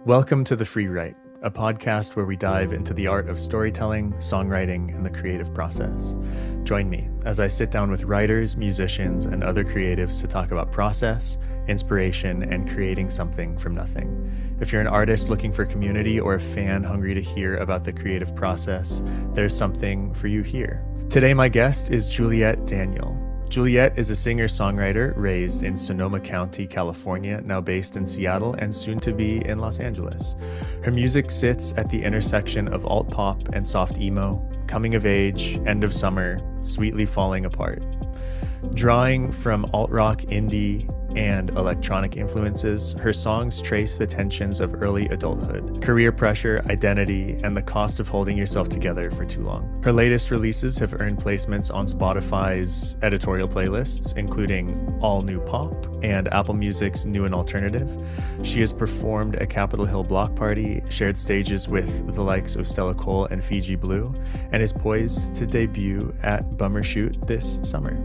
Welcome to the Freewrite, a podcast where we dive into the art of storytelling, songwriting, and the creative process. Join me as I sit down with writers, musicians, and other creatives to talk about process, inspiration, and creating something from nothing. If you're an artist looking for community or a fan hungry to hear about the creative process, there's something for you here. Today, my guest is Juliet Daniel. Juliet is a singer-songwriter raised in Sonoma County, California, now based in Seattle and soon to be in Los Angeles. Her music sits at the intersection of alt-pop and soft emo, coming of age, end of summer, sweetly falling apart. Drawing from alt-rock, indie, and electronic influences, her songs trace the tensions of early adulthood, career pressure, identity, and the cost of holding yourself together for too long. Her latest releases have earned placements on Spotify's editorial playlists, including All New Pop and Apple Music's New and Alternative. She has performed at Capitol Hill Block Party, shared stages with the likes of Stella Cole and Fiji Blue, and is poised to debut at Bummershoot this summer.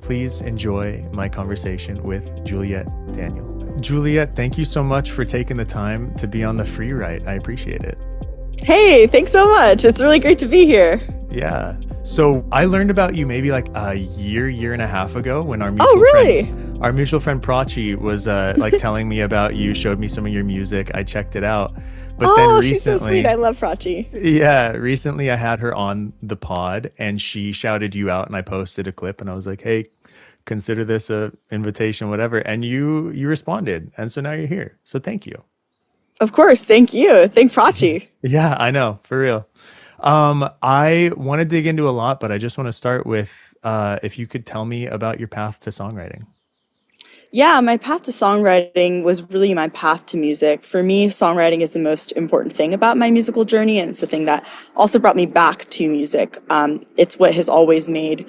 Please enjoy my conversation with Juliet Daniel. Juliet, thank you so much for taking the time to be on the Freewrite. I appreciate it. Hey, thanks so much. It's really great to be here. Yeah. So I learned about you maybe like a year and a half ago when our mutual friend Prachi was telling me about you, showed me some of your music. I checked it out. But then recently, she's so sweet. I love Prachi. Yeah, recently I had her on the pod and she shouted you out and I posted a clip and I was like, hey, consider this a invitation, whatever. And you responded. And so now you're here. So thank you. Of course. Thank you. Thank Prachi. Yeah, I know. For real. I want to dig into a lot, but I just want to start with if you could tell me about your path to songwriting. Yeah, my path to songwriting was really my path to music. For me, songwriting is the most important thing about my musical journey, and it's the thing that also brought me back to music. It's what has always made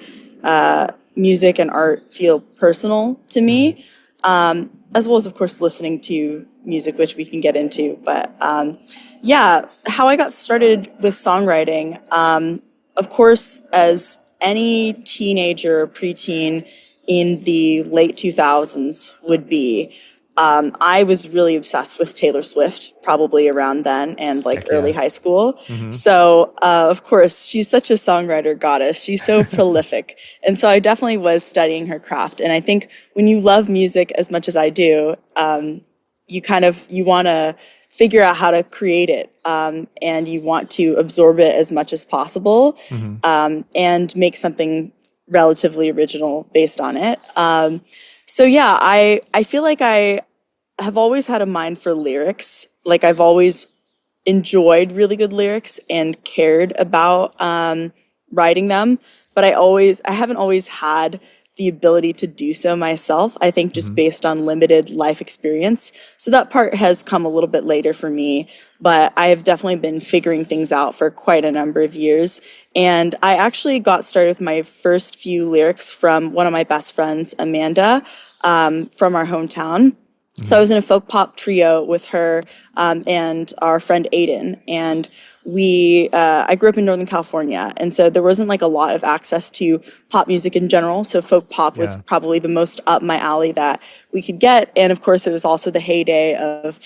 music and art feel personal to me, as well as, of course, listening to music, which we can get into. But yeah, how I got started with songwriting, of course, as any teenager or preteen in the late 2000s would be, I was really obsessed with Taylor Swift, probably around then and early high school. Mm-hmm. So, of course, she's such a songwriter goddess. She's so prolific. And so I definitely was studying her craft. And I think when you love music as much as I do, you want to figure out how to create it. And you want to absorb it as much as possible, mm-hmm. And make something relatively original based on it. So yeah, I feel like I have always had a mind for lyrics. Like I've always enjoyed really good lyrics and cared about writing them, but I haven't always had the ability to do so myself, I think just mm-hmm. based on limited life experience. So that part has come a little bit later for me, but I have definitely been figuring things out for quite a number of years. And I actually got started with my first few lyrics from one of my best friends, Amanda, from our hometown. Mm-hmm. So I was in a folk pop trio with her and our friend Aiden, and I grew up in Northern California, and so there wasn't a lot of access to pop music in general. So folk pop was probably the most up my alley that we could get. And of course, it was also the heyday of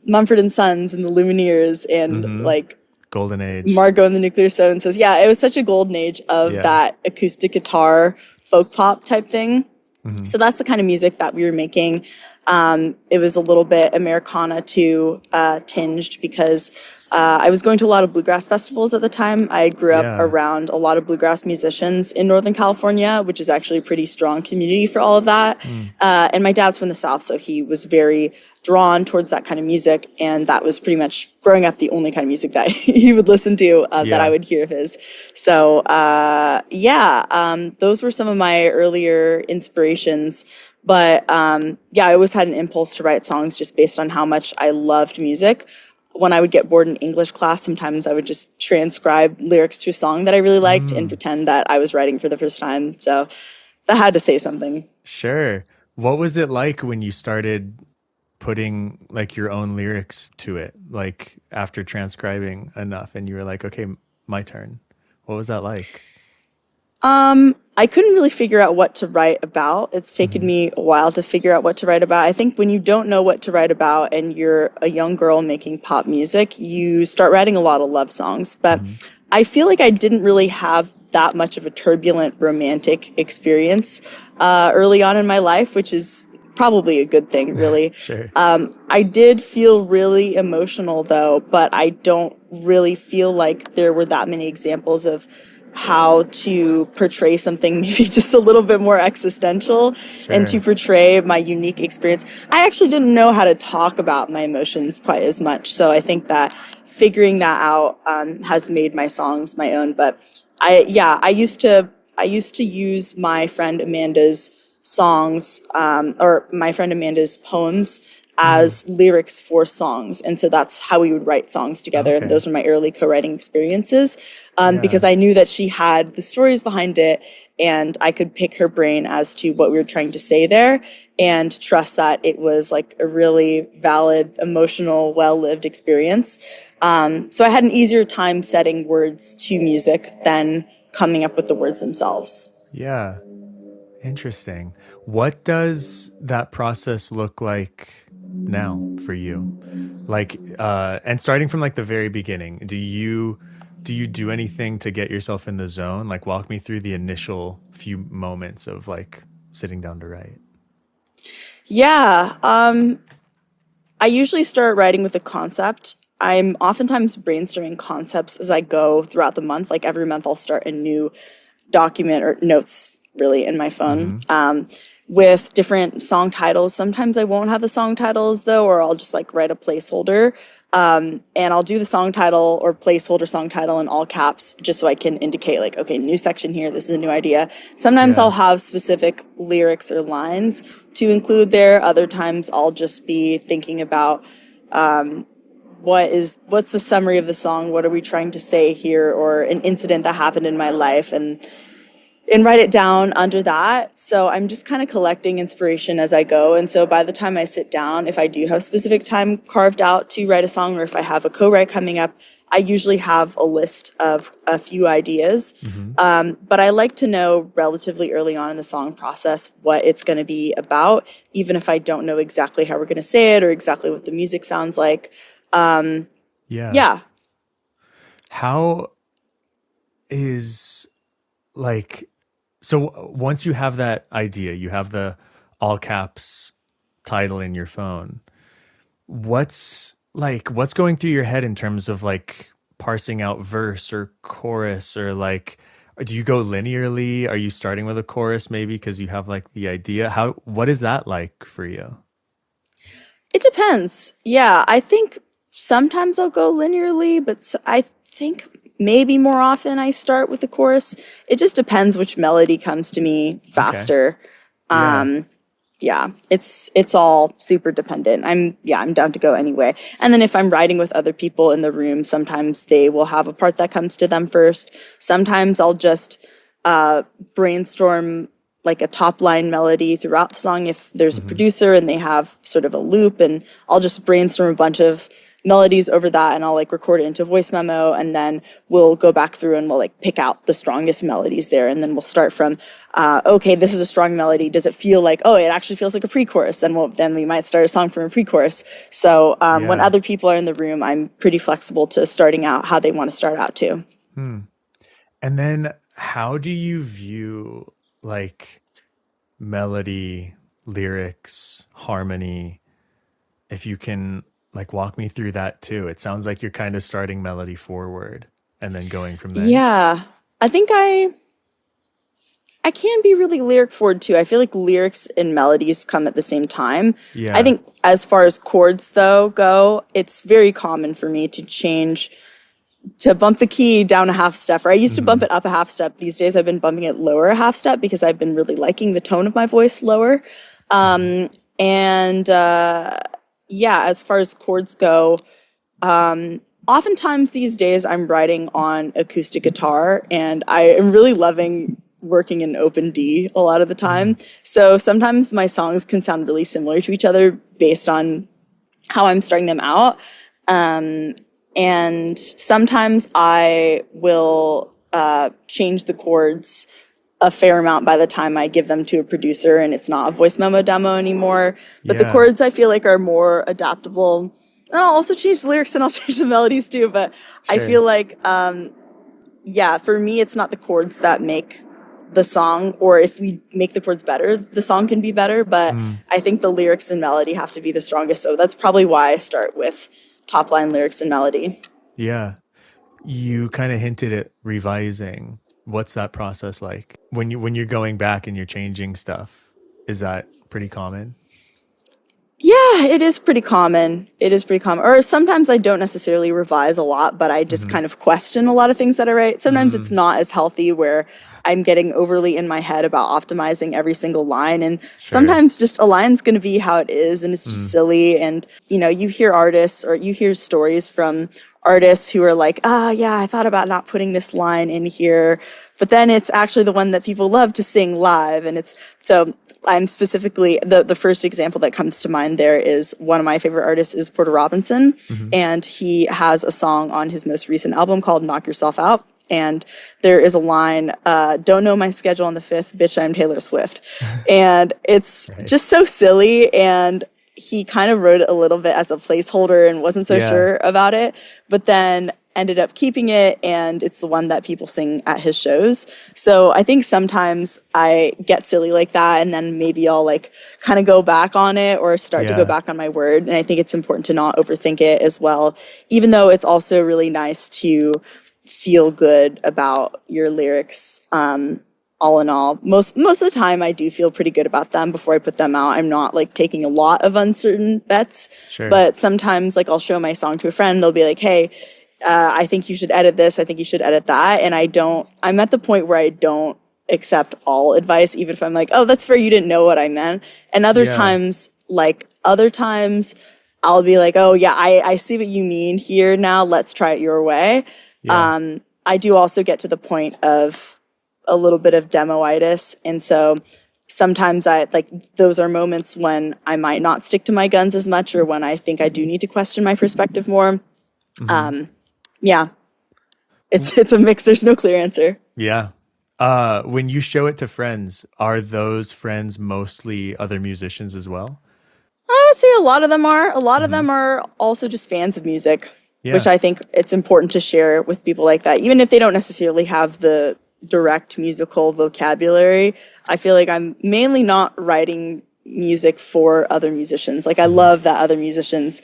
Mumford & Sons and the Lumineers and mm-hmm. Golden Age. Margot and the Nuclear So-and-Sos. Yeah, it was such a golden age of that acoustic guitar folk pop type thing. Mm-hmm. So that's the kind of music that we were making. It was a little bit Americana too tinged because I was going to a lot of bluegrass festivals at the time. I grew up around a lot of bluegrass musicians in Northern California, which is actually a pretty strong community for all of that. Mm. And my dad's from the South, so he was very drawn towards that kind of music. And that was pretty much growing up the only kind of music that he would listen to that I would hear of his. So those were some of my earlier inspirations. But I always had an impulse to write songs just based on how much I loved music. When I would get bored in English class, sometimes I would just transcribe lyrics to a song that I really liked and pretend that I was writing for the first time. So that had to say something. Sure. What was it like when you started putting your own lyrics to it, after transcribing enough and you were like, okay, my turn? What was that like? I I couldn't really figure out what to write about. It's taken me a while to figure out what to write about. I think when you don't know what to write about and you're a young girl making pop music, you start writing a lot of love songs. But I feel like I didn't really have that much of a turbulent romantic experience early on in my life, which is probably a good thing, really. Sure. I did feel really emotional, though, but I don't really feel like there were that many examples of how to portray something maybe just a little bit more existential and to Sure. portray my unique experience. I actually didn't know how to talk about my emotions quite as much. So I think that figuring that out has made my songs my own. But I used to use my friend Amanda's songs or my friend Amanda's poems as lyrics for songs. And so that's how we would write songs together. And Okay. those were my early co-writing experiences because Yeah. I knew that she had the stories behind it and I could pick her brain as to what we were trying to say there and trust that it was like a really valid, emotional, well-lived experience. So I had an easier time setting words to music than coming up with the words themselves. Yeah. Interesting. What does that process look like now for you? Like, and starting from like the very beginning, do you do anything to get yourself in the zone? Like, walk me through the initial few moments of like sitting down to write. Yeah, I usually start writing with a concept. I'm oftentimes brainstorming concepts as I go throughout the month. Like every month, I'll start a new document or notes really in my phone with different song titles. Sometimes I won't have the song titles though, or I'll just like write a placeholder. And I'll do the song title or placeholder song title in all caps just so I can indicate like, okay, new section here. This is a new idea. Sometimes I'll Yeah. have specific lyrics or lines to include there. Other times I'll just be thinking about what's the summary of the song? What are we trying to say here? Or an incident that happened in my life and write it down under that. So I'm just kind of collecting inspiration as I go. And so by the time I sit down, if I do have specific time carved out to write a song or if I have a co-write coming up, I usually have a list of a few ideas. But I like to know relatively early on in the song process what it's going to be about, even if I don't know exactly how we're going to say it or exactly what the music sounds like. Yeah. Yeah. How is like, so once you have that idea, you have the all caps title in your phone. What's going through your head in terms of like parsing out verse or chorus, or like, do you go linearly? Are you starting with a chorus maybe because you have like the idea? What is that like for you? It depends. Yeah, I think sometimes I'll go linearly, but I think maybe more often I start with the chorus. It just depends which melody comes to me Okay. faster. Yeah. Yeah, it's all super dependent. I'm down to go anyway. And then if I'm writing with other people in the room, sometimes they will have a part that comes to them first. Sometimes I'll just brainstorm like a top line melody throughout the song if there's a producer and they have sort of a loop, and I'll just brainstorm a bunch of melodies over that and I'll like record it into a voice memo, and then we'll go back through and we'll like pick out the strongest melodies there, and then we'll start from okay, this is a strong melody, does it feel like, oh, it actually feels like a pre-chorus, then we might start a song from a pre-chorus. So when Yeah. other people are in the room, I'm pretty flexible to starting out how they want to start out too. And then how do you view like melody, lyrics, harmony? If you can like walk me through that too. It sounds like you're kind of starting melody forward and then going from there. Yeah, I think I can be really lyric forward too. I feel like lyrics and melodies come at the same time. I Yeah. think as far as chords though go, it's very common for me to bump the key down a half step. Or I used to bump it up a half step. These days I've been bumping it lower a half step because I've been really liking the tone of my voice lower. And yeah, as far as chords go, oftentimes these days I'm writing on acoustic guitar and I am really loving working in open D a lot of the time. So sometimes my songs can sound really similar to each other based on how I'm starting them out. And sometimes I will change the chords a fair amount by the time I give them to a producer, and it's not a voice memo demo anymore. But the chords, I feel like, are more adaptable. And I'll also change the lyrics and I'll change the melodies too. But I feel like, for me, it's not the chords that make the song, or if we make the chords better, the song can be better. But I think the lyrics and melody have to be the strongest. So that's probably why I start with top line lyrics and melody. Yeah. You kind of hinted at revising. What's that process like? When you're going back and you're changing stuff, is that pretty common? Yeah, it is pretty common. Or sometimes I don't necessarily revise a lot, but I just kind of question a lot of things that I write. Sometimes it's not as healthy where I'm getting overly in my head about optimizing every single line. And sometimes just a line's going to be how it is, and it's just silly. And, you hear artists, or you hear stories from artists who are like, I thought about not putting this line in here, but then it's actually the one that people love to sing live. And so I'm specifically, the first example that comes to mind there is one of my favorite artists is Porter Robinson. And he has a song on his most recent album called Knock Yourself Out. And there is a line, don't know my schedule on the 5th, bitch, I'm Taylor Swift. And it's just so silly. And he kind of wrote it a little bit as a placeholder and wasn't so sure about it, but then ended up keeping it, and it's the one that people sing at his shows. So I think sometimes I get silly like that, and then maybe I'll like kind of go back on it or start to go back on my word. And I think it's important to not overthink it as well, even though it's also really nice to feel good about your lyrics. All in all, most of the time I do feel pretty good about them before I put them out. I'm not like taking a lot of uncertain bets, but sometimes like I'll show my song to a friend. They'll be like, hey, I think you should edit this. I think you should edit that. And I'm at the point where I don't accept all advice, even if I'm like, oh, that's fair. You didn't know what I meant. And other times I'll be like, oh yeah, I see what you mean here now. Let's try it your way. I do also get to the point of a little bit of demoitis. And so sometimes those are moments when I might not stick to my guns as much, or when I think I do need to question my perspective more. It's a mix. There's no clear answer. Yeah. When you show it to friends, are those friends mostly other musicians as well? I would say a lot of them are. A lot of them are also just fans of music, which I think it's important to share with people like that. Even if they don't necessarily have the direct musical vocabulary, I feel like I'm mainly not writing music for other musicians. Like I love that other musicians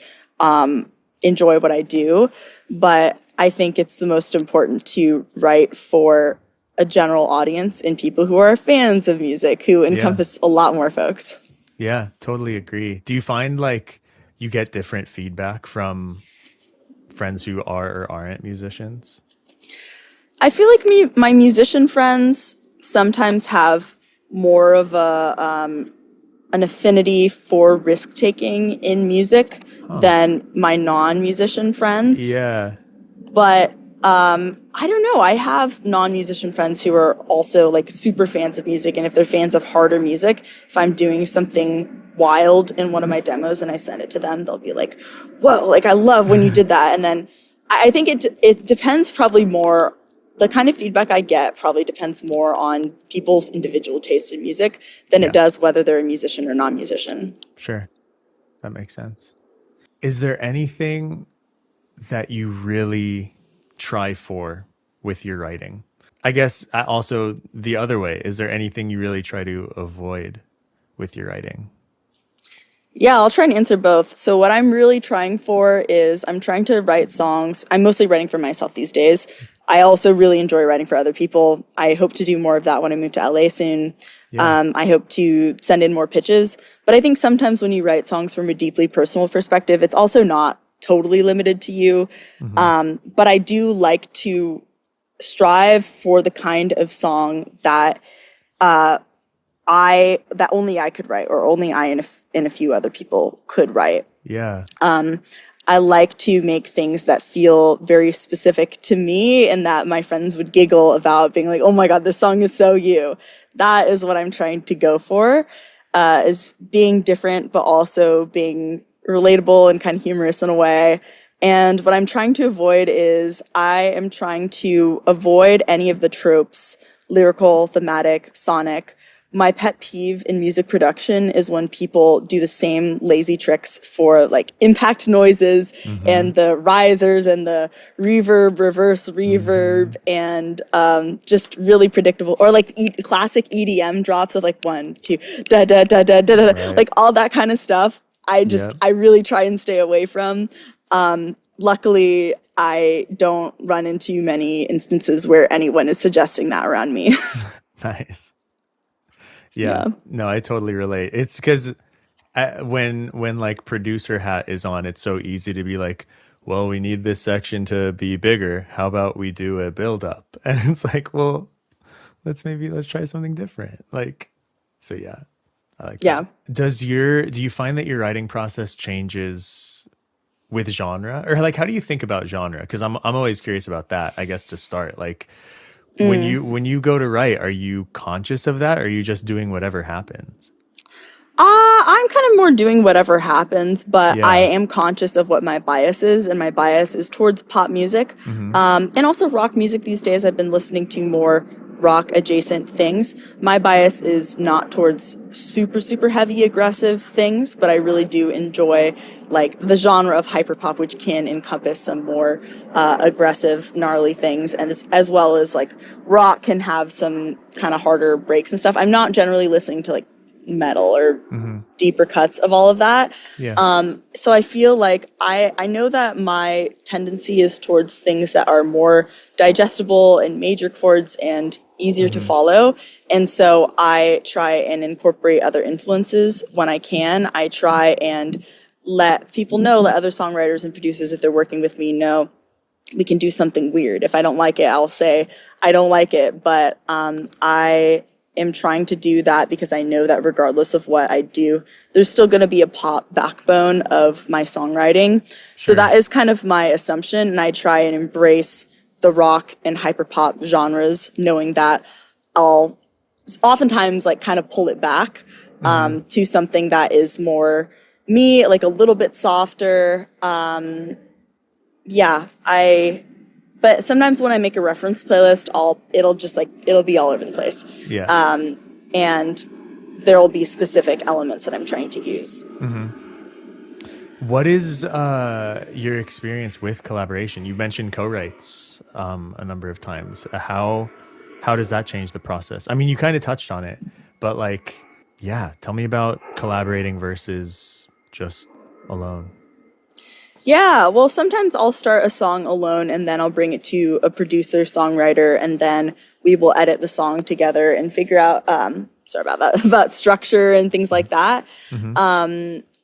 enjoy what I do, but I think it's the most important to write for a general audience and people who are fans of music, who encompass a lot more folks. Yeah, totally agree. Do you find like you get different feedback from friends who are or aren't musicians? I feel like my musician friends sometimes have more of an affinity for risk taking in music than my non-musician friends. Yeah. But I don't know. I have non-musician friends who are also like super fans of music, and if they're fans of harder music, if I'm doing something wild in one of my demos and I send it to them, they'll be like, "Whoa! Like I love when you did that." And then I think it depends probably more. The kind of feedback I get probably depends more on people's individual taste in music than it does whether they're a musician or non-musician. Sure. That makes sense. Is there anything that you really try for with your writing? I guess also the other way, is there anything you really try to avoid with your writing? Yeah, I'll try and answer both. So what I'm really trying for is I'm trying to write songs. I'm mostly writing for myself these days. I also really enjoy writing for other people. I hope to do more of that when I move to LA soon. I hope to send in more pitches. But I think sometimes when you write songs from a deeply personal perspective, it's also not totally limited to you. But I do like to strive for the kind of song that only I could write, or only I and a few other people could write. Yeah. I like to make things that feel very specific to me and that my friends would giggle about, being like, oh my God, this song is so you. That is what I'm trying to go for, is being different, but also being relatable and kind of humorous in a way. And what I'm trying to avoid is I am trying to avoid any of the tropes lyrical, thematic, sonic. My pet peeve in music production is when people do the same lazy tricks for like impact noises and the risers and the reverb, reverse reverb, and just really predictable, or like classic EDM drops of like 1, 2, da da da da da da, Right. like all that kind of stuff. I really try and stay away from. Luckily, I don't run into many instances where anyone is suggesting that around me. Nice. Yeah. No, I totally relate. It's because when like producer hat is on, it's so easy to be like, well, we need this section to be bigger. How about we do a build up? And it's like, well, let's try something different. Like, so yeah, I like that. Do you find that your writing process changes with genre, or like how do you think about genre? Because I'm always curious about that, I guess, to start. Like when you go to write, are you conscious of that, or are you just doing whatever happens? I'm kind of more doing whatever happens, but I Yeah. am conscious of what my bias is, and my bias is towards pop music, and also rock music these days. I've been listening to more rock adjacent things. My bias is not towards super, super heavy, aggressive things, but I really do enjoy like the genre of hyperpop, which can encompass some more aggressive, gnarly things, and as well as like rock can have some kind of harder breaks and stuff. I'm not generally listening to like metal or deeper cuts of all of that. Yeah. So I feel like I know that my tendency is towards things that are more digestible and major chords and easier to follow. And so I try and incorporate other influences when I can. I try and let people know, let other songwriters and producers, if they're working with me, know we can do something weird. If I don't like it, I'll say I don't like it. But I am trying to do that because I know that regardless of what I do, there's still going to be a pop backbone of my songwriting. So that is kind of my assumption, and I try and embrace the rock and hyperpop genres, knowing that I'll oftentimes like kind of pull it back to something that is more me, like a little bit softer. But sometimes when I make a reference playlist, it'll be all over the place. Yeah. And there'll be specific elements that I'm trying to use. What is your experience with collaboration? You mentioned co-writes a number of times. How does that change the process? I mean, you kind of touched on it, but like, yeah, tell me about collaborating versus just alone. Yeah, well, sometimes I'll start a song alone and then I'll bring it to a producer, songwriter, and then we will edit the song together and figure out, sorry about that, about structure and things like that.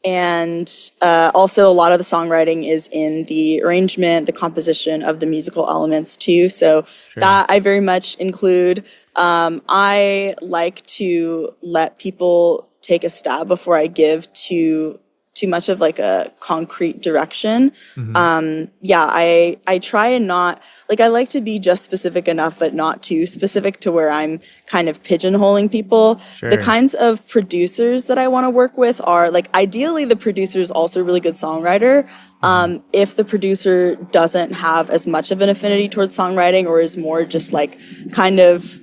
And also, a lot of the songwriting is in the arrangement, the composition of the musical elements too. So that I very much include. I like to let people take a stab before I give too much of like a concrete direction. I try and not, like, I like to be just specific enough, but not too specific to where I'm kind of pigeonholing people. The kinds of producers that I want to work with are like, ideally the producer is also a really good songwriter. If the producer doesn't have as much of an affinity towards songwriting or is more just like kind of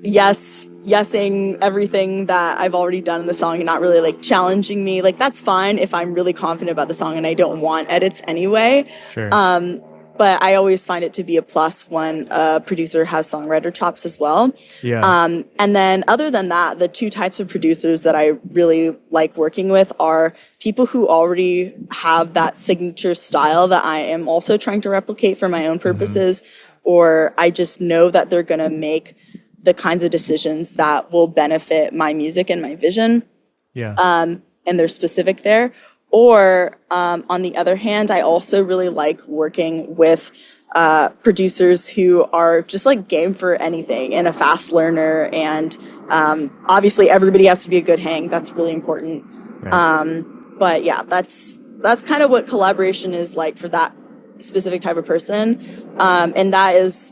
yesing everything that I've already done in the song and not really like challenging me, like that's fine if I'm really confident about the song and I don't want edits anyway. But I always find it to be a plus when a producer has songwriter chops as well. And then other than that, the two types of producers that I really like working with are people who already have that signature style that I am also trying to replicate for my own purposes, or I just know that they're going to make the kinds of decisions that will benefit my music and my vision. And they're specific there. Or on the other hand, I also really like working with producers who are just like game for anything and a fast learner. And obviously everybody has to be a good hang. That's really important. But yeah, that's kind of what collaboration is like for that specific type of person. And that is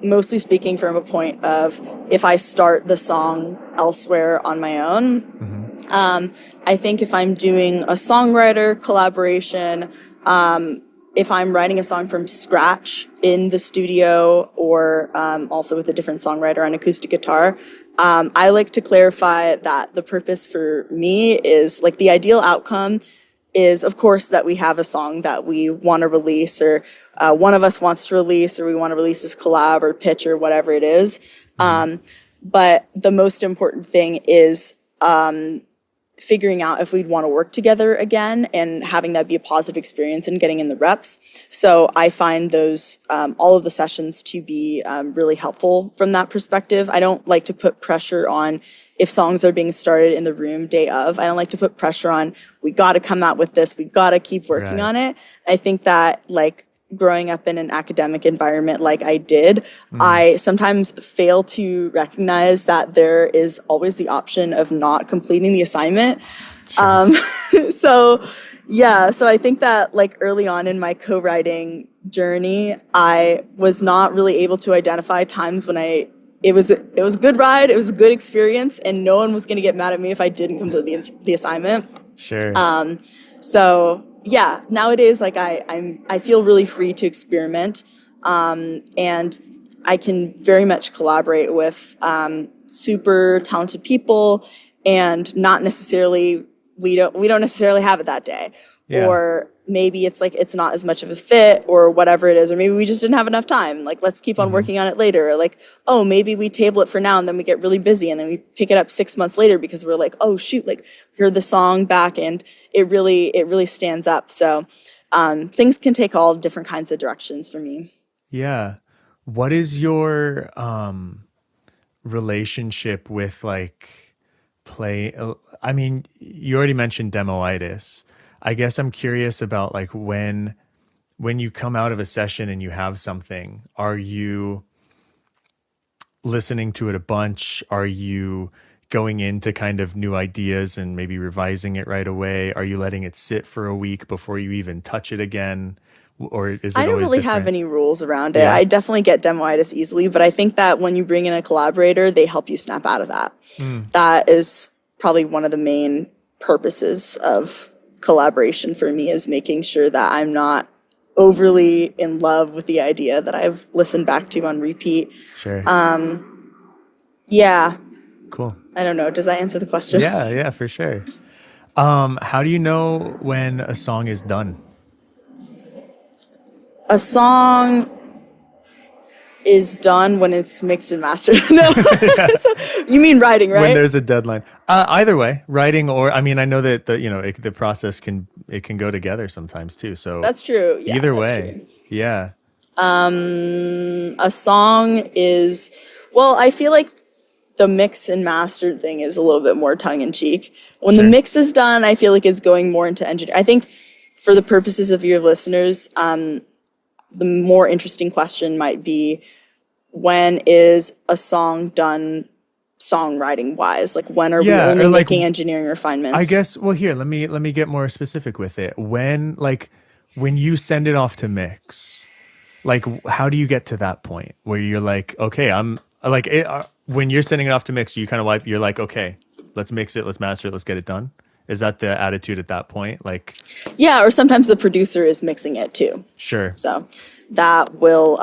mostly speaking from a point of if I start the song elsewhere on my own. I think if I'm doing a songwriter collaboration, if I'm writing a song from scratch in the studio or also with a different songwriter on acoustic guitar, I like to clarify that the purpose for me is like the ideal outcome is, of course, that we have a song that we want to release or one of us wants to release or we want to release this collab or pitch or whatever it is. But the most important thing is figuring out if we'd want to work together again and having that be a positive experience and getting in the reps. So I find those, all of the sessions to be really helpful from that perspective. I don't like to put pressure on if songs are being started in the room day of. I don't like to put pressure on, we got to come out with this, we got to keep working on it. I think that like growing up in an academic environment like I did, I sometimes fail to recognize that there is always the option of not completing the assignment. So I think that like early on in my co-writing journey, I was not really able to identify times when it was a good ride, it was a good experience, and no one was going to get mad at me if I didn't complete the assignment. Sure. So yeah, nowadays, like I feel really free to experiment, and I can very much collaborate with super talented people, and not necessarily we don't necessarily have it that day, or maybe it's like it's not as much of a fit or whatever it is, or maybe we just didn't have enough time. Like let's keep on working on it later. Or like, oh, maybe we table it for now and then we get really busy and then we pick it up 6 months later because we're like, oh shoot, like we heard the song back and it really stands up. So things can take all different kinds of directions for me. Yeah. What is your relationship with like play? I mean, you already mentioned demoitis. I guess I'm curious about like when you come out of a session and you have something, are you listening to it a bunch? Are you going into kind of new ideas and maybe revising it right away? Are you letting it sit for a week before you even touch it again? Or is it I don't always really different? have any rules around it. I definitely get demoitis easily, but I think that when you bring in a collaborator, they help you snap out of that. That is probably one of the main purposes of collaboration for me, is making sure that I'm not overly in love with the idea that I've listened back to on repeat. Sure. Yeah. Cool. I don't know. Does that answer the question? Yeah, for sure. How do you know when a song is done? A song is done when it's mixed and mastered. No. So, you mean writing, right? When there's a deadline. Either way, writing or, I mean, I know that the process can go together sometimes too. So that's true. Yeah, either that's way. True. Yeah. A song is, well, I feel like the mix and mastered thing is a little bit more tongue in cheek. When the mix is done, I feel like it's going more into engineering. I think for the purposes of your listeners, the more interesting question might be, when is a song done songwriting wise? Like when are we only making engineering refinements? I guess, well, here, let me get more specific with it. When you send it off to mix, like how do you get to that point where you're like, okay, I'm like, when you're sending it off to mix, you kind of you're like, okay, let's mix it, let's master it, let's get it done. Is that the attitude at that point? Like, yeah, or sometimes the producer is mixing it too. Sure. So that will,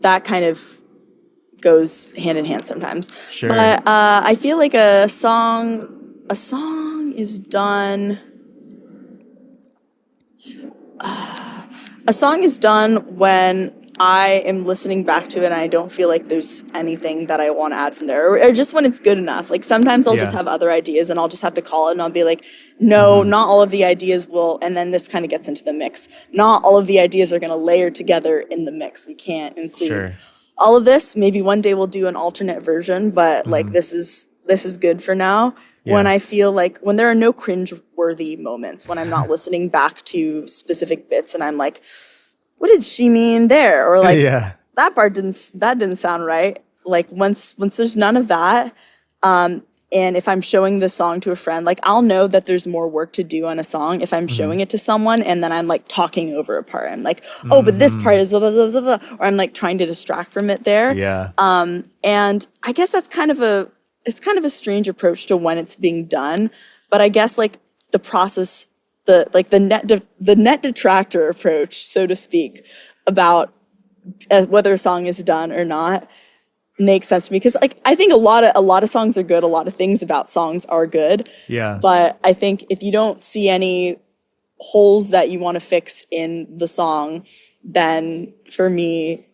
that kind of goes hand in hand sometimes. Sure. But I feel like a song is done. A song is done when I am listening back to it and I don't feel like there's anything that I want to add from there, or just when it's good enough. Like sometimes I'll just have other ideas and I'll just have to call it and I'll be like, no, not all of the ideas will, and then this kind of gets into the mix. Not all of the ideas are going to layer together in the mix. We can't include all of this. Maybe one day we'll do an alternate version, but like this is good for now. Yeah. When I feel like, when there are no cringe-worthy moments, when I'm not listening back to specific bits and I'm like, what did she mean there? Or like, that part didn't sound right. Like once there's none of that, and if I'm showing the song to a friend, like I'll know that there's more work to do on a song if I'm showing it to someone and then I'm like talking over a part. I'm like, oh, but this part is blah, blah, blah, blah, blah. Or I'm like trying to distract from it there. Yeah. And I guess that's kind of a strange approach to when it's being done. But I guess like the process the net detractor approach, so to speak, about whether a song is done or not makes sense to me, because like I think a lot of songs are good, a lot of things about songs are good, Yeah. but I think if you don't see any holes that you want to fix in the song, then for me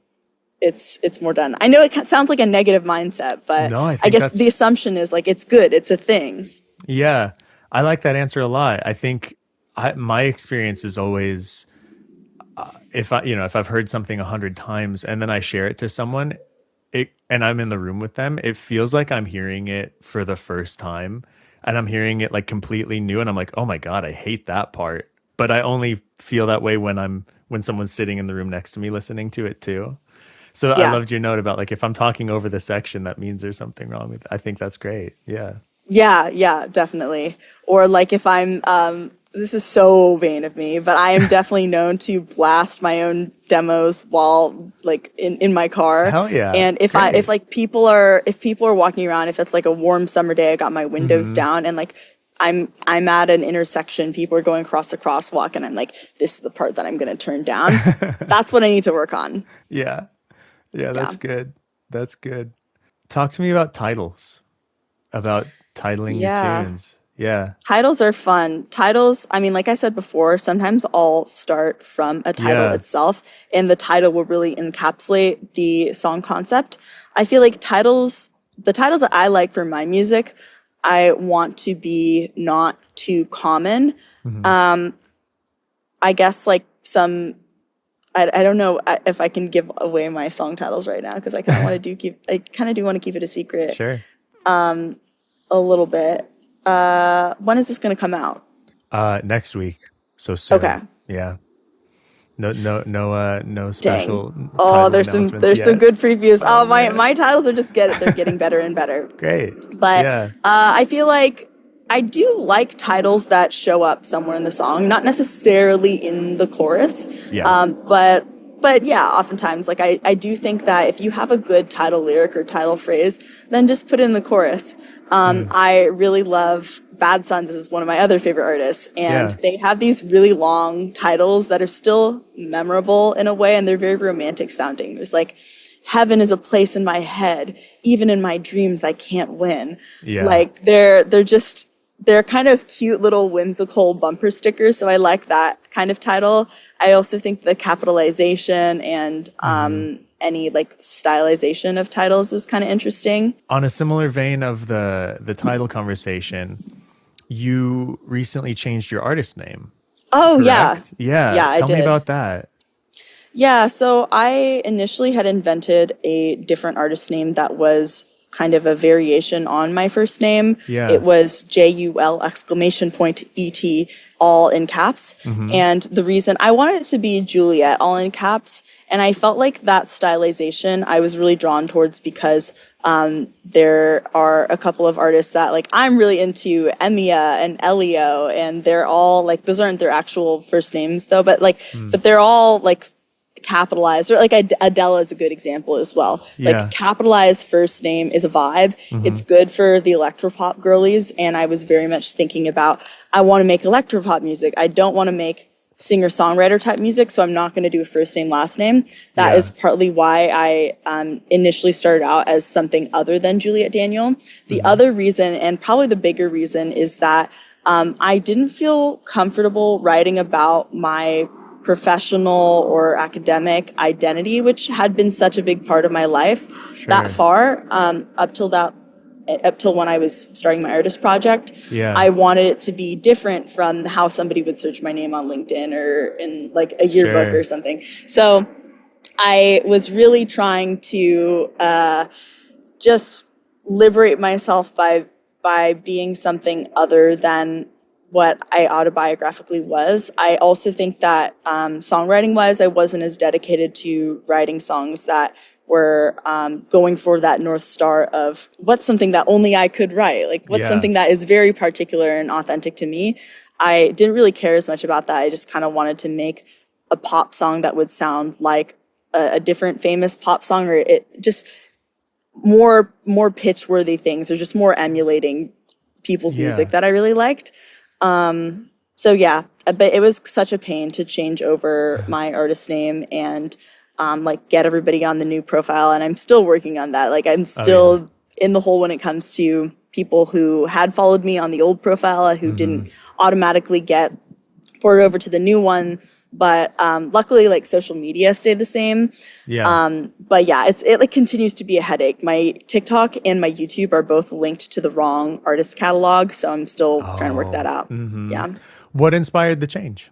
it's more done. I know it sounds like a negative mindset, but No, I I think guess the that's, assumption is like it's good, it's a thing. yeah, I like that answer a lot. I think my experience is always, if I've heard something 100 times and then I share it to someone, and I'm in the room with them, it feels like I'm hearing it for the first time, and I'm hearing it like completely new, and I'm like, oh my God, I hate that part. But I only feel that way when someone's sitting in the room next to me listening to it too. So I Yeah. loved your note about like, if I'm talking over the section, that means there's something wrong with it. I think that's great. Yeah. Yeah, definitely. Or like if I'm this is so vain of me, but I am definitely known to blast my own demos while like in my car. Hell yeah. And if Great. people are walking around, if it's like a warm summer day, I got my windows down and like I'm at an intersection, people are going across the crosswalk and I'm like, this is the part that I'm gonna turn down. That's what I need to work on. Yeah. Yeah, that's Yeah. good. That's good. Talk to me about titles, about titling your Yeah. tunes. Yeah. Titles are fun. Titles, I mean, like I said before, sometimes I'll start from a title Yeah. itself, and the title will really encapsulate the song concept. I feel like the titles that I like for my music, I want to be not too common. Mhm. I guess like I don't know if I can give away my song titles right now because I kind of do want to keep it a secret Sure. a little bit. When is this going to come out? Next week. So Okay. soon. Yeah. No Dang. special Oh, title announcements there's some yet. good previews. Oh Oh, man. my titles are they're getting better and better. Great. But Yeah. I feel like I do like titles that show up somewhere in the song, not necessarily in the chorus. Yeah. But yeah, oftentimes like I do think that if you have a good title lyric or title phrase, then just put it in the chorus. I really love Bad Sons is one of my other favorite artists, and Yeah. they have these really long titles that are still memorable in a way, and they're very romantic sounding. There's like, heaven is a place in my head, even in my dreams I can't win. Yeah. Like they're kind of cute little whimsical bumper stickers, so I like that kind of title. I also think the capitalization and any like stylization of titles is kind of interesting. On a similar vein of the title conversation, you recently changed your artist name, Oh yeah. correct? Yeah. Yeah, I Tell me did. about that. Yeah, so I initially had invented a different artist name that was kind of a variation on my first name. It Yeah. was JUL exclamation point ET, all in caps. And the reason I wanted it to be Juliet, all in caps, and I felt like that stylization I was really drawn towards because there are a couple of artists that like I'm really into, Emiya and Elio, and they're all like, those aren't their actual first names though, but they're all like capitalized, or like Adele is a good example as well. Yeah. Like capitalized first name is a vibe. It's good for the electropop girlies, and I was very much thinking about I want to make electropop music. I don't want to make singer-songwriter type music, so I'm not going to do a first name last name. That Yeah. is partly why I initially started out as something other than Juliet Daniel. The other reason, and probably the bigger reason, is that I didn't feel comfortable writing about my professional or academic identity, which had been such a big part of my life that Sure. far, up till when I was starting my artist project. Yeah. I wanted it to be different from how somebody would search my name on LinkedIn or in like a yearbook Sure. or something. So I was really trying to just liberate myself by being something other than what I autobiographically was. I also think that songwriting-wise, I wasn't as dedicated to writing songs that were going for that North Star of what's something that only I could write, like what's Yeah. something that is very particular and authentic to me. I didn't really care as much about that. I just kind of wanted to make a pop song that would sound like a different famous pop song, or it just more pitch-worthy things, or just more emulating people's Yeah. music that I really liked. So yeah, but it was such a pain to change over my artist name and like get everybody on the new profile. And I'm still working on that. Like I'm Oh yeah. still in the hole when it comes to people who had followed me on the old profile who didn't automatically get forward over to the new one. But luckily, like social media stayed the same. Yeah. But yeah, it like continues to be a headache. My TikTok and my YouTube are both linked to the wrong artist catalog, so I'm still trying to work that Oh. out. Yeah. What inspired the change?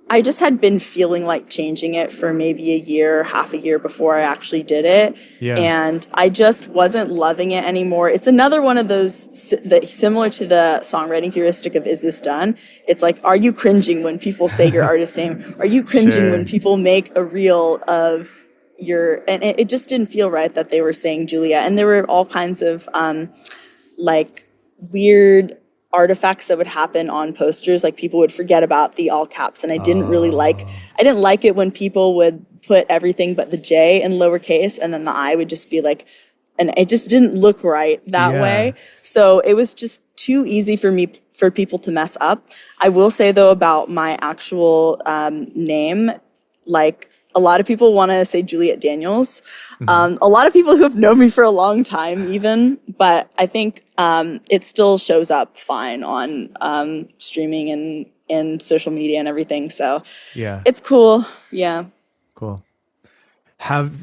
I just had been feeling like changing it for maybe a year, half a year before I actually did it. Yeah. And I just wasn't loving it anymore. It's another one of those that similar to the songwriting heuristic of is this done? It's like, are you cringing when people say your artist name? Are you cringing when Sure. people make a reel of and it just didn't feel right that they were saying Juliet. And there were all kinds of like weird artifacts that would happen on posters, like people would forget about the all caps, and Oh. I didn't like it when people would put everything but the J in lowercase and then the I would just be like, and it just didn't look right that Yeah. way. So it was just too easy for people to mess up. I will say though about my actual name, like a lot of people want to say Juliet Daniels. A lot of people who have known me for a long time even, but I think it still shows up fine on streaming and social media and everything. So Yeah. it's cool. Yeah. Cool.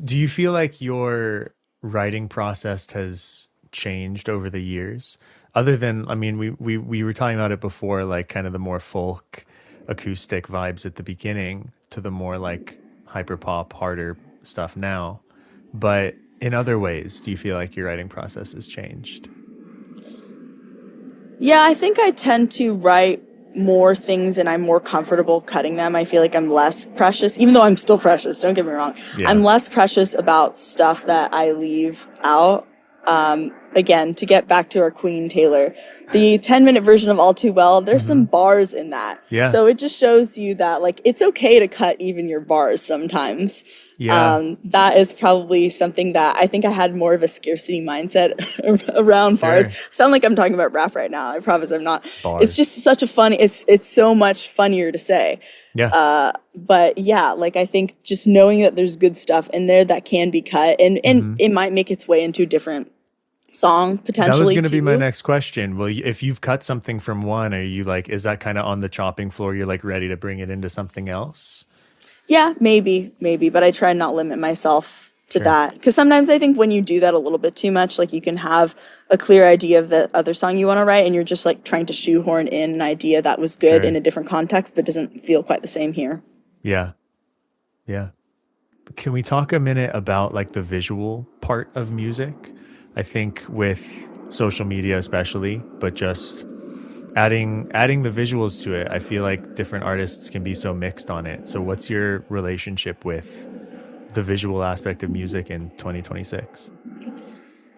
Do you feel like your writing process has changed over the years? Other than, I mean, we were talking about it before, like kind of the more folk acoustic vibes at the beginning to the more like hyper pop, harder stuff now. But in other ways, do you feel like your writing process has changed? Yeah, I think I tend to write more things and I'm more comfortable cutting them. I feel like I'm less precious, even though I'm still precious, don't get me wrong. Yeah. I'm less precious about stuff that I leave out. Again, to get back to our Queen Taylor, the 10-minute version of All Too Well, there's some bars in that. Yeah. So it just shows you that like it's okay to cut even your bars sometimes. Yeah. That is probably something that I think I had more of a scarcity mindset around bars. Sure. Sound like I'm talking about rap right now. I promise I'm not. It's Bars. just such a funny. It's so much funnier to say. Yeah. But yeah, like I think just knowing that there's good stuff in there that can be cut, and it might make its way into a different song potentially. That was going to be my too. next question. Well, if you've cut something from one, are you like, is that kind of on the chopping floor? You're like ready to bring it into something else? Yeah, maybe, but I try and not limit myself to Sure. that. Because sometimes I think when you do that a little bit too much, like you can have a clear idea of the other song you want to write, and you're just like trying to shoehorn in an idea that was good Sure. in a different context, but doesn't feel quite the same here. Yeah. Yeah. Can we talk a minute about like the visual part of music? I think with social media especially, but just adding the visuals to it, I feel like different artists can be so mixed on it. So what's your relationship with the visual aspect of music in 2026?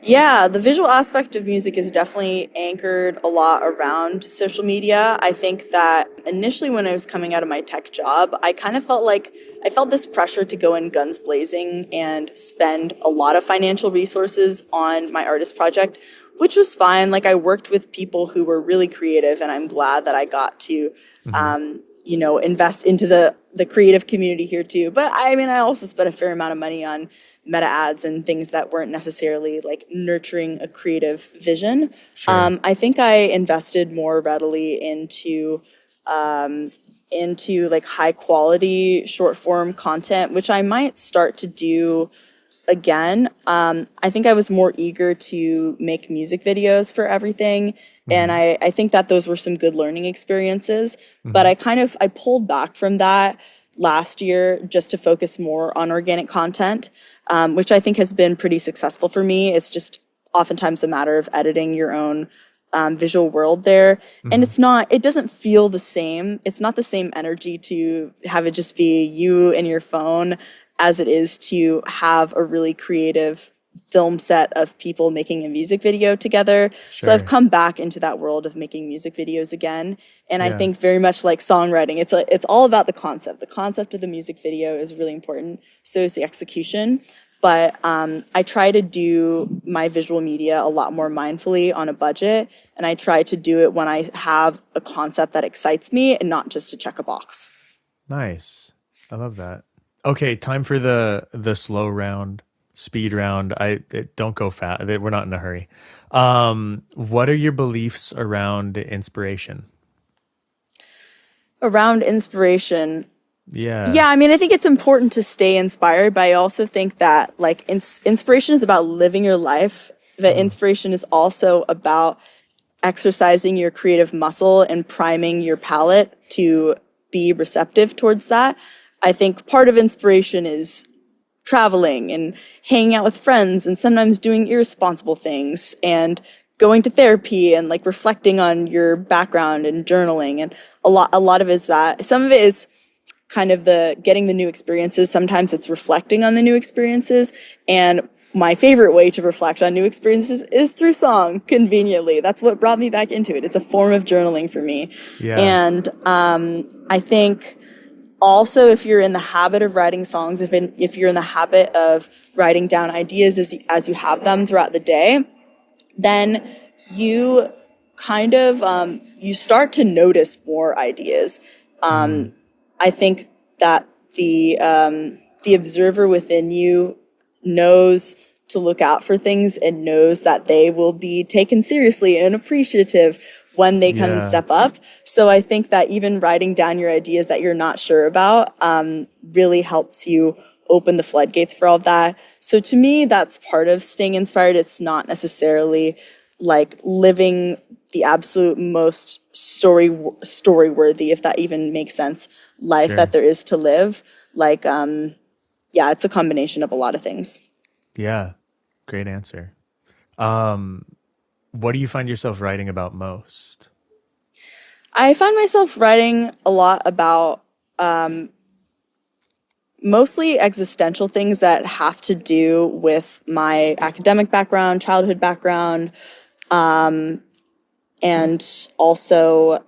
Yeah, the visual aspect of music is definitely anchored a lot around social media. I think that initially when I was coming out of my tech job, I kind of felt like I felt this pressure to go in guns blazing and spend a lot of financial resources on my artist project, which was fine. Like I worked with people who were really creative, and I'm glad that I got to invest into the creative community here too. But I mean, I also spent a fair amount of money on meta ads and things that weren't necessarily like nurturing a creative vision. Sure. I think I invested more readily into like high quality short form content, which I might start to do again. I think I was more eager to make music videos for everything. And I think that those were some good learning experiences. But I pulled back from that last year just to focus more on organic content, which I think has been pretty successful for me. It's just oftentimes a matter of editing your own visual world there. And it doesn't feel the same. It's not the same energy to have it just be you and your phone as it is to have a really creative film set of people making a music video together. So I've Sure. come back into that world of making music videos again. And I Yeah. think very much like songwriting, it's all about the concept. The concept of the music video is really important. So is the execution. but I try to do my visual media a lot more mindfully on a budget, and I try to do it when I have a concept that excites me and not just to check a box. Nice. I love that. Okay, time for the slow round, speed round. Don't go fast. We're not in a hurry. What are your beliefs around inspiration? Around inspiration. Yeah. I mean, I think it's important to stay inspired, but I also think that like inspiration is about living your life. That inspiration is also about exercising your creative muscle and priming your palate to be receptive towards that. I think part of inspiration is traveling and hanging out with friends and sometimes doing irresponsible things and going to therapy and like reflecting on your background and journaling. And a lot of it is that. Some of it is kind of the getting the new experiences. Sometimes it's reflecting on the new experiences. And my favorite way to reflect on new experiences is through song, conveniently. That's what brought me back into it. It's a form of journaling for me. Yeah. And I think also, if you're in the habit of writing songs, if you're in the habit of writing down ideas as you have them throughout the day, then you kind of you start to notice more ideas. I think that the observer within you knows to look out for things and knows that they will be taken seriously and appreciative when they come and step up. So I think that even writing down your ideas that you're not sure about really helps you open the floodgates for all of that. So to me, that's part of staying inspired. It's not necessarily like living the absolute most story worthy, if that even makes sense, life that there is to live. Like, it's a combination of a lot of things. Yeah. Great answer. What do you find yourself writing about most? I find myself writing a lot about mostly existential things that have to do with my academic background, childhood background, and also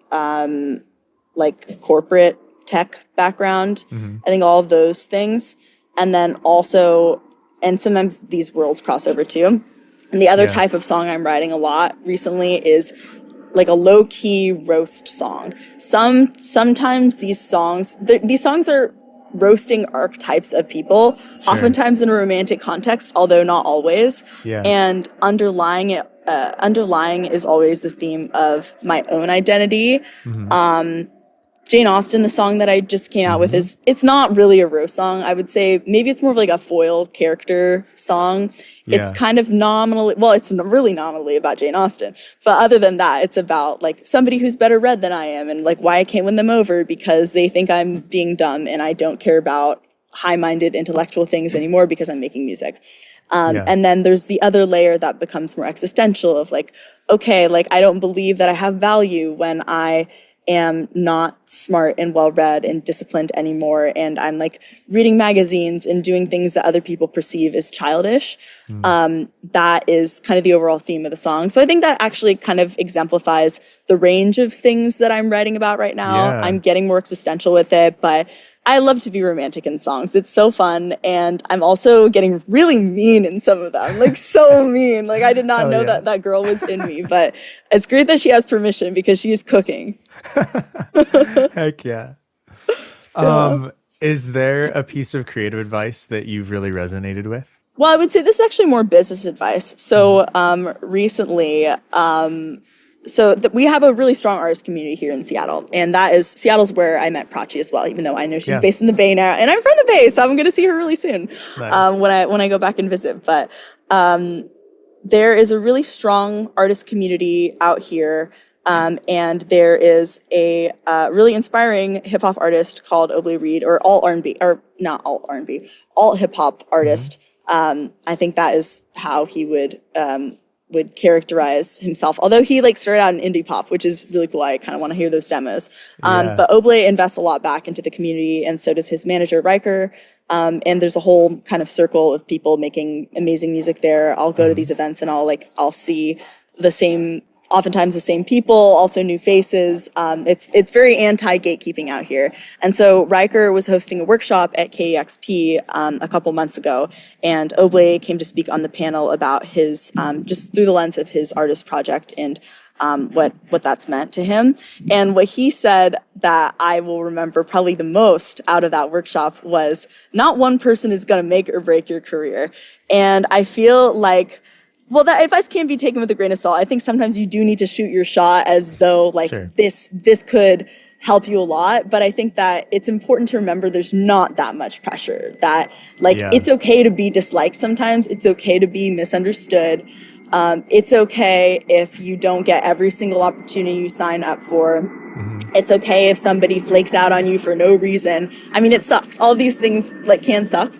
like corporate tech background. I think all of those things. And then also, and sometimes these worlds cross over too. And the other type of song I'm writing a lot recently is like a low-key roast song. Sometimes these songs are roasting archetypes of people, oftentimes in a romantic context, although not always. And underlying is always the theme of my own identity. Jane Austen, the song that I just came out with, it's not really a roast song. I would say maybe it's more of like a foil character song. It's kind of it's really nominally about Jane Austen. But other than that, it's about like somebody who's better read than I am and like why I can't win them over because they think I'm being dumb and I don't care about high-minded intellectual things anymore because I'm making music. And then there's the other layer that becomes more existential of like, okay, like I don't believe that I have value when I am not smart and well-read and disciplined anymore. And I'm like reading magazines and doing things that other people perceive as childish. That is kind of the overall theme of the song. So I think that actually kind of exemplifies the range of things that I'm writing about right now. I'm getting more existential with it, but I love to be romantic in songs. It's so fun. And I'm also getting really mean in some of them, like so mean. Like I did not know that girl was in me, but it's great that she has permission because she is cooking. Heck yeah. Is there a piece of creative advice that you've really resonated with? Well, I would say this is actually more business advice. So recently, we have a really strong artist community here in Seattle, and Seattle's where I met Prachi as well, even though I know she's based in the Bay now, and I'm from the Bay, so I'm going to see her really soon. Nice. When I go back and visit. But there is a really strong artist community out here, and there is a really inspiring hip hop artist called Oblé Reed, or alt R&B, or not alt R&B, alt hip hop artist. I think that is how he would characterize himself. Although he like started out in indie pop, which is really cool. I kind of want to hear those demos. But Oblé invests a lot back into the community, and so does his manager Riker. And there's a whole kind of circle of people making amazing music there. I'll go to these events and I'll see the same oftentimes the same people, also new faces. It's very anti-gatekeeping out here. And so Riker was hosting a workshop at KEXP a couple months ago, and Oblé came to speak on the panel about his, just through the lens of his artist project and what that's meant to him. And what he said that I will remember probably the most out of that workshop was, not one person is going to make or break your career. And I feel like, well, that advice can be taken with a grain of salt. I think sometimes you do need to shoot your shot as though like Sure. this could help you a lot. But I think that it's important to remember there's not that much pressure, that like it's okay to be disliked sometimes. It's okay to be misunderstood. It's okay if you don't get every single opportunity you sign up for. Mm-hmm. It's okay if somebody flakes out on you for no reason. I mean, it sucks. All these things like can suck,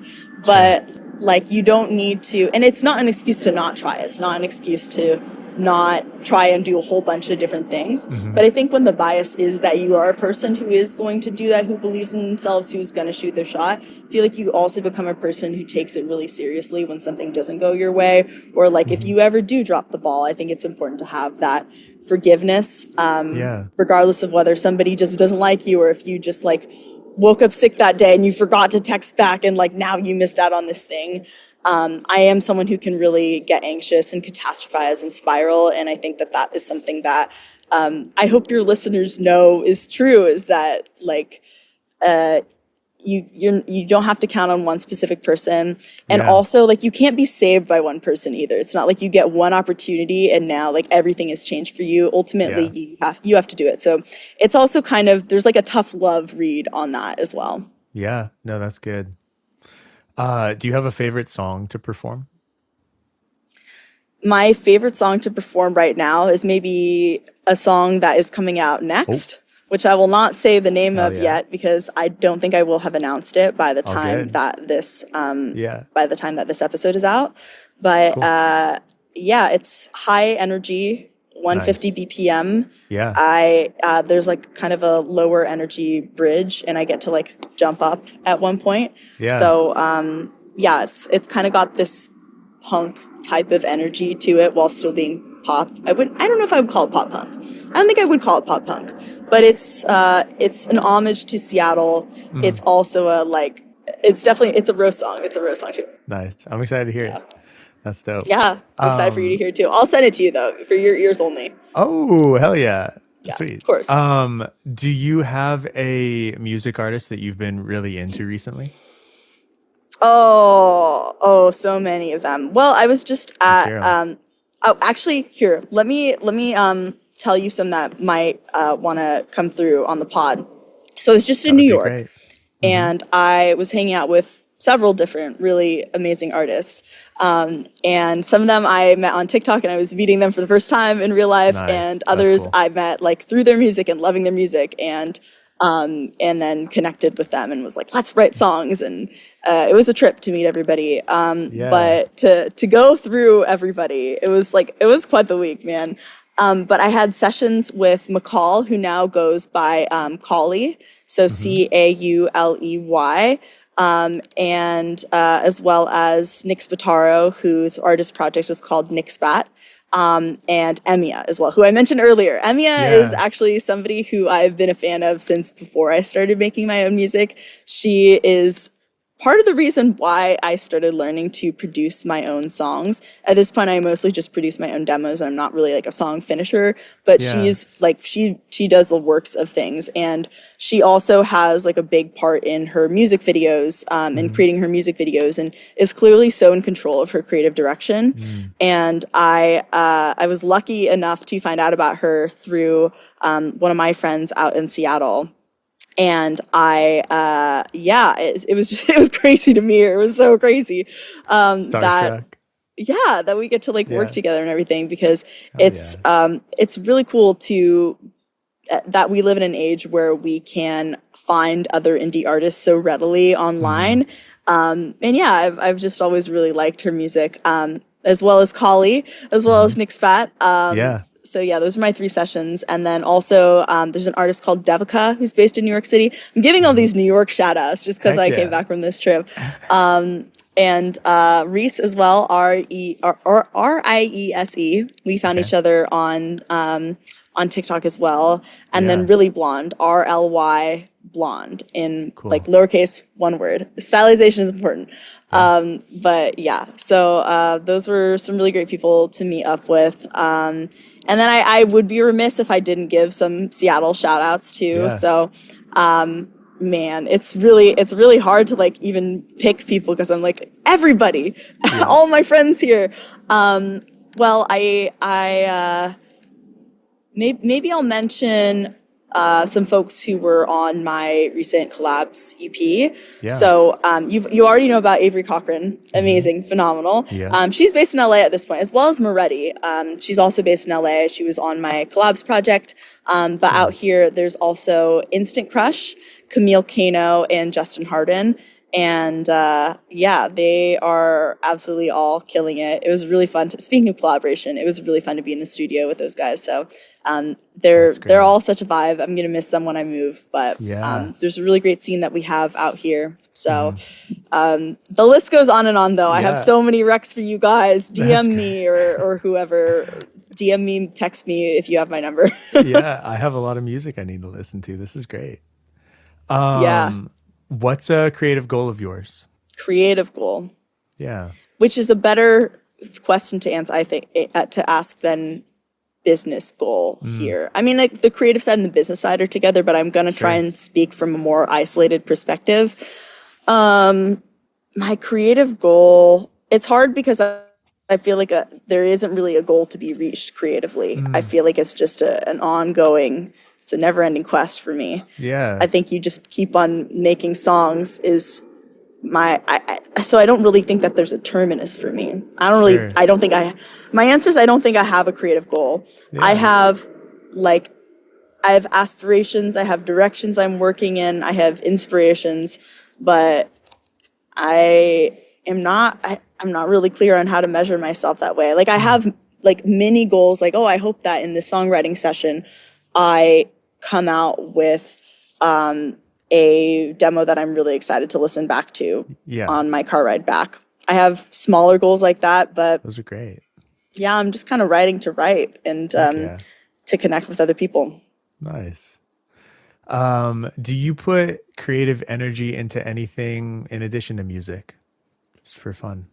but sure. Like you don't need to, and it's not an excuse to not try. It's not an excuse to not try and do a whole bunch of different things. Mm-hmm. But I think when the bias is that you are a person who is going to do that, who believes in themselves, who's going to shoot their shot, I feel like you also become a person who takes it really seriously when something doesn't go your way. Or like if you ever do drop the ball, I think it's important to have that forgiveness, regardless of whether somebody just doesn't like you or if you just like woke up sick that day and you forgot to text back and like now you missed out on this thing. I am someone who can really get anxious and catastrophize and spiral. And I think that that is something that I hope your listeners know is true, is that like you don't have to count on one specific person. And also like you can't be saved by one person either. It's not like you get one opportunity and now like everything has changed for you. Ultimately, you have to do it. So it's also kind of, there's like a tough love read on that as well. Yeah, no, that's good. Do you have a favorite song to perform? My favorite song to perform right now is maybe a song that is coming out next, which I will not say the name of yet because I don't think I will have announced it by the time that this by the time that this episode is out. But cool. It's high energy, 150 BPM. Yeah. There's like kind of a lower energy bridge and I get to like jump up at one point. Yeah. So it's kind of got this punk type of energy to it while still being pop. I don't know if I would call it pop punk. I don't think I would call it pop punk, but it's an homage to Seattle. It's also it's a roast song. It's a roast song too. Nice. I'm excited to hear it. That's dope. Yeah, I'm excited for you to hear it too. I'll send it to you though, for your ears only. Oh, hell yeah. Sweet. Of course. Do you have a music artist that you've been really into recently? Oh, so many of them. Well, I was just at actually here, let me tell you some that might want to come through on the pod. So I was just in New York and I was hanging out with several different really amazing artists. And some of them I met on TikTok and I was meeting them for the first time in real life. Nice. And others I met like through their music and loving their music and then connected with them and was like, let's write songs. And it was a trip to meet everybody. But to go through everybody, it was quite the week, man. But I had sessions with McCall, who now goes by Cauley, so Cauley, and as well as Nick Spataro, whose artist project is called Nick Spat, and Emiya as well, who I mentioned earlier. Emiya is actually somebody who I've been a fan of since before I started making my own music. She is part of the reason why I started learning to produce my own songs. At this point, I mostly just produce my own demos. I'm not really like a song finisher, but she's like, she does the works of things. And she also has like a big part in her music videos, in creating her music videos, and is clearly so in control of her creative direction. And I was lucky enough to find out about her through one of my friends out in Seattle. And it was crazy to me. It was so crazy that we get to like work together and everything, because it's really cool that we live in an age where we can find other indie artists so readily online. I've just always really liked her music, as well as Cauley, as well as Nick Spat. So those are my 3 sessions. And then also there's an artist called Devika who's based in New York City. I'm giving all these New York shout outs just because I came back from this trip. and Reese as well, Riese. We found each other on TikTok as well. And then Really Blonde, RLY Blonde, in like lowercase, one word. Stylization is important. But yeah, so those were some really great people to meet up with. And then I would be remiss if I didn't give some Seattle shout outs too. Yeah. So man, it's really hard to like even pick people because I'm like everybody, all my friends here. Well, maybe I'll mention some folks who were on my recent collabs EP. Yeah. So you already know about Avery Cochran, amazing, phenomenal. Yeah. She's based in LA at this point, as well as Moretti. She's also based in LA. She was on my collabs project. But out here, there's also Instant Crush, Camille Kano, and Justin Harden. And they are absolutely all killing it. It was really fun. Speaking of collaboration, it was really fun to be in the studio with those guys. So they're all such a vibe. I'm gonna miss them when I move. But there's a really great scene that we have out here. So the list goes on and on. Though I have so many recs for you guys. DM me or whoever. DM me, text me if you have my number. Yeah, I have a lot of music I need to listen to. This is great. What's a creative goal of yours? Creative goal. Yeah. Which is a better question to answer, I think, to ask than business goal here. I mean, like the creative side and the business side are together, but I'm going to try and speak from a more isolated perspective. My creative goal, it's hard because I feel like there isn't really a goal to be reached creatively. I feel like it's just an ongoing, it's a never-ending quest for me. Yeah. I think you just keep on making songs is so I don't really think that there's a terminus for me. I don't think my answer is I don't think I have a creative goal. Yeah. I have aspirations, I have directions I'm working in, I have inspirations, but I'm not really clear on how to measure myself that way. Like I have like mini goals, like, oh, I hope that in this songwriting session I come out with a demo that I'm really excited to listen back to on my car ride back. I have smaller goals like that, but those are great. Yeah, I'm just kind of writing to write and to connect with other people. Nice. Do you put creative energy into anything in addition to music? Just for fun.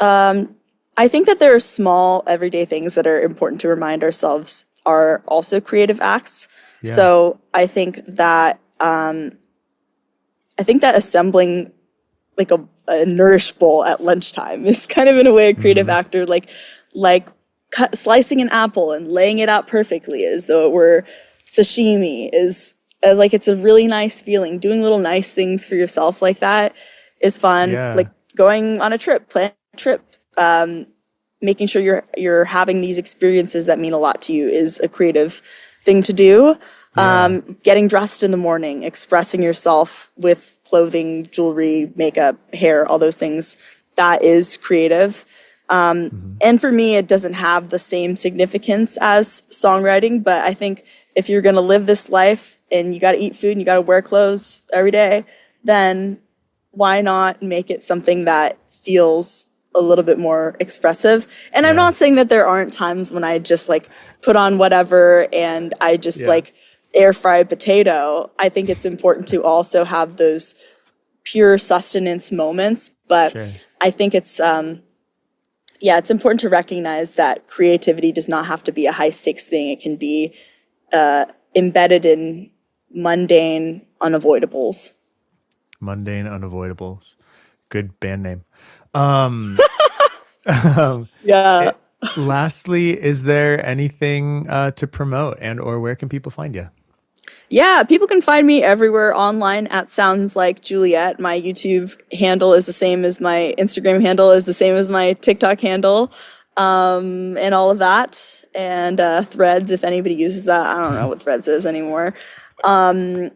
I think that there are small everyday things that are important to remind ourselves are also creative acts. Yeah. So I think that assembling like a Nourish bowl at lunchtime is kind of in a way a creative actor, like slicing an apple and laying it out perfectly as though it were sashimi is like, it's a really nice feeling. Doing little nice things for yourself like that is fun. Yeah. Like going on a trip, planning a trip, making sure you're having these experiences that mean a lot to you is a creative thing to do. Yeah. Getting dressed in the morning, expressing yourself with clothing, jewelry, makeup, hair, all those things, that is creative. And for me, it doesn't have the same significance as songwriting, but I think if you're going to live this life and you got to eat food and you got to wear clothes every day, then why not make it something that feels a little bit more expressive? And I'm not saying that there aren't times when I just like put on whatever and I just like air fry a potato. I think it's important to also have those pure sustenance moments, but I think it's it's important to recognize that creativity does not have to be a high stakes thing. It can be embedded in mundane unavoidables. Mundane unavoidables. Good band name. Lastly, is there anything to promote and or where can people find you? Yeah, people can find me everywhere online at Sounds Like Juliet. My YouTube handle is the same as my Instagram handle is the same as my TikTok handle, and all of that. And Threads, if anybody uses that. I don't know what Threads is anymore. And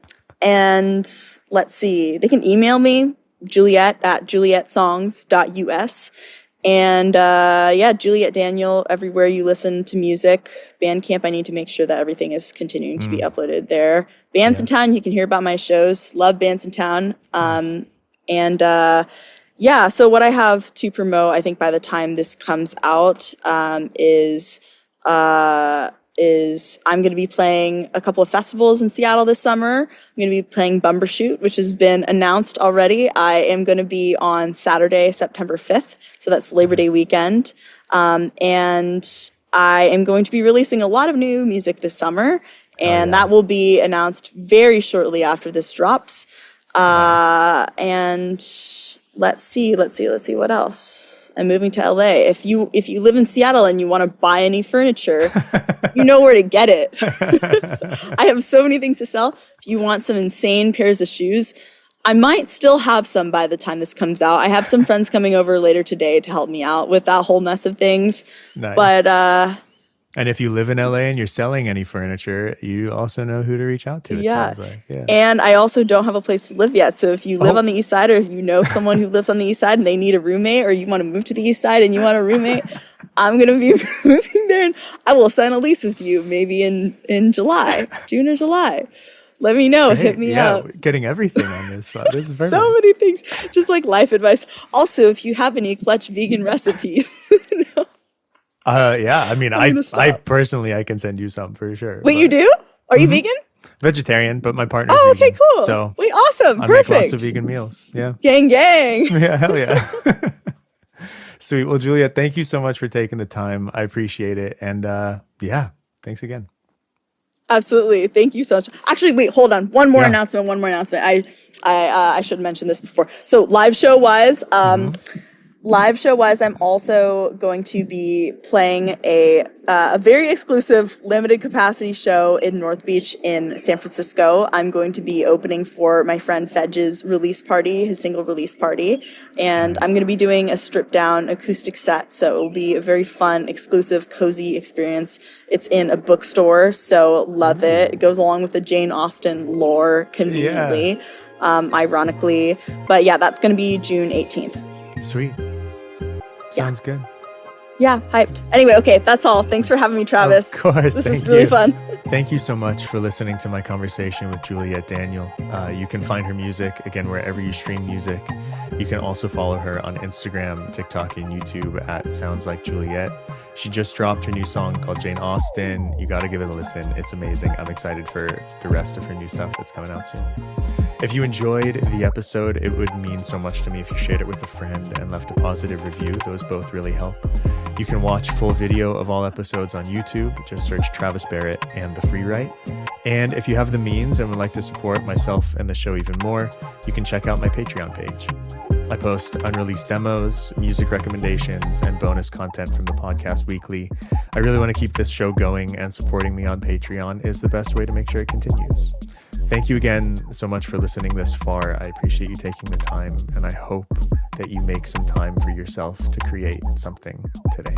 let's see, they can email me, juliet@julietsongs.us. And Juliet Daniel, everywhere you listen to music. Bandcamp, I need to make sure that everything is continuing to be uploaded there. Bands in Town, you can hear about my shows. Love Bands in Town. Nice. And Yeah, so what I have to promote, I think by the time this comes out, is I'm going to be playing a couple of festivals in Seattle this summer. I'm going to be playing Bumbershoot, which has been announced already. I am going to be on Saturday, September 5th, so that's Labor Day weekend. And I am going to be releasing a lot of new music this summer, and that will be announced very shortly after this drops. And let's see what else. I'm moving to LA. If you live in Seattle and you want to buy any furniture, you know where to get it. I have so many things to sell. If you want some insane pairs of shoes, I might still have some by the time this comes out. I have some friends coming over later today to help me out with that whole mess of things. Nice. But and if you live in LA and you're selling any furniture, you also know who to reach out to, it sounds like. Yeah. And I also don't have a place to live yet. So if you live on the East Side, or if you know someone who lives on the East Side and they need a roommate, or you want to move to the East Side and you want a roommate, I'm going to be moving there, and I will sign a lease with you maybe in July, June or July. Let me know. Hit me up. Getting everything on this spot. This is perfect. So many things. Just like life advice. Also, if you have any clutch vegan recipes, yeah, I mean, I personally, I can send you some for sure. Wait, you do? Are you vegan? Vegetarian, but my partner's okay, vegan. cool. So wait, awesome. I Perfect. make lots of vegan meals. Yeah. Gang. Yeah, hell yeah. Sweet. Well, Juliet, thank you so much for taking the time. I appreciate it. And yeah, thanks again. Absolutely. Thank you so much. Actually, wait, hold on. One more announcement. I should mention this before. So live show wise, I'm also going to be playing a very exclusive limited capacity show in North Beach in San Francisco. I'm going to be opening for my friend Fedge's release party, his single release party. And I'm going to be doing a stripped down acoustic set. So it will be a very fun, exclusive, cozy experience. It's in a bookstore, so love it. It goes along with the Jane Austen lore conveniently, ironically. But yeah, that's going to be June 18th. Sweet. Sounds good. Yeah, hyped. Anyway, okay, that's all. Thanks for having me, Travis. Of course. This is really fun. Thank you so much for listening to my conversation with Juliet Daniel. You can find her music, again, wherever you stream music. You can also follow her on Instagram, TikTok, and YouTube at Sounds Like Juliet. She just dropped her new song called Jane Austen. You got to give it a listen. It's amazing. I'm excited for the rest of her new stuff that's coming out soon. If you enjoyed the episode, it would mean so much to me if you shared it with a friend and left a positive review. Those both really help. You can watch full video of all episodes on YouTube. Just search Travis Barrett and the Freewrite. And if you have the means and would like to support myself and the show even more, you can check out my Patreon page. I post unreleased demos, music recommendations, and bonus content from the podcast weekly. I really want to keep this show going, and supporting me on Patreon is the best way to make sure it continues. Thank you again so much for listening this far. I appreciate you taking the time, and I hope that you make some time for yourself to create something today.